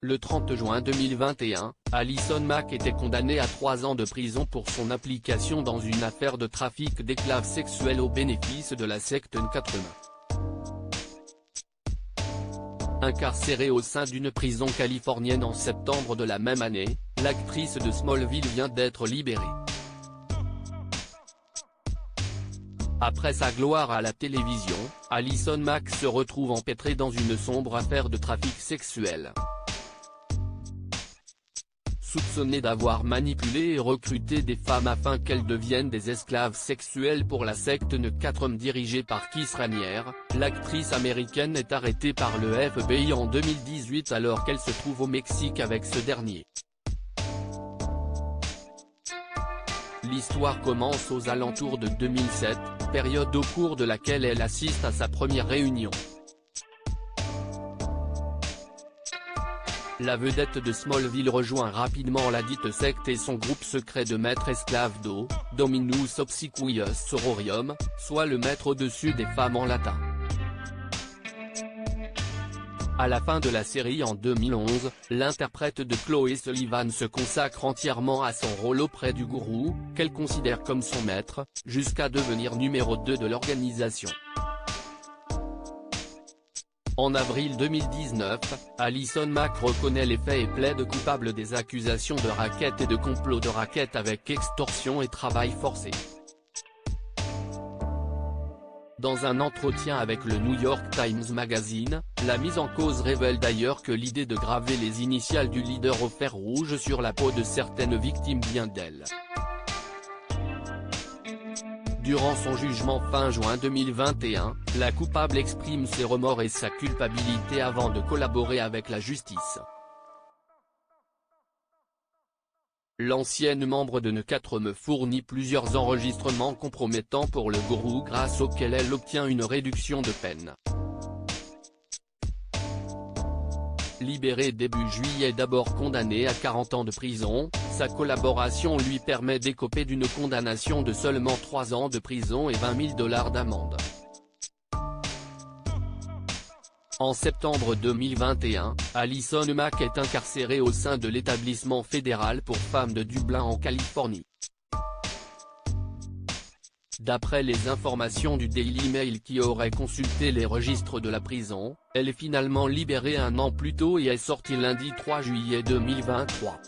Le 30 juin 2021, Alison Mack était condamnée à 3 ans de prison pour son implication dans une affaire de trafic d'esclaves sexuels au bénéfice de la secte N4M. Incarcérée au sein d'une prison californienne en septembre de la même année, l'actrice de Smallville vient d'être libérée. Après sa gloire à la télévision, Alison Mack se retrouve empêtrée dans une sombre affaire de trafic sexuel. Soupçonnée d'avoir manipulé et recruté des femmes afin qu'elles deviennent des esclaves sexuels pour la secte N4M dirigée par Keith Raniere, l'actrice américaine est arrêtée par le FBI en 2018 alors qu'elle se trouve au Mexique avec ce dernier. L'histoire commence aux alentours de 2007, période au cours de laquelle elle assiste à sa première réunion. La vedette de Smallville rejoint rapidement la dite secte et son groupe secret de maîtres esclaves Dominus Obsequius Sororium, soit le maître au-dessus des femmes en latin. À la fin de la série en 2011, l'interprète de Chloé Sullivan se consacre entièrement à son rôle auprès du gourou, qu'elle considère comme son maître, jusqu'à devenir numéro 2 de l'organisation. En avril 2019, Alison Mack reconnaît les faits et plaide coupable des accusations de racket et de complot de racket avec extorsion et travail forcé. Dans un entretien avec le New York Times Magazine, la mise en cause révèle d'ailleurs que l'idée de graver les initiales du leader au fer rouge sur la peau de certaines victimes vient d'elle. Durant son jugement fin juin 2021, la coupable exprime ses remords et sa culpabilité avant de collaborer avec la justice. L'ancienne membre de N4M fournit plusieurs enregistrements compromettants pour le gourou grâce auxquels elle obtient une réduction de peine. Libérée début juillet d'abord condamnée à 40 ans de prison, sa collaboration lui permet d'écoper d'une condamnation de seulement 3 ans de prison et $20 000 d'amende. En septembre 2021, Alison Mack est incarcérée au sein de l'établissement fédéral pour femmes de Dublin en Californie. D'après les informations du Daily Mail qui aurait consulté les registres de la prison, elle est finalement libérée un an plus tôt et est sortie lundi 3 juillet 2023.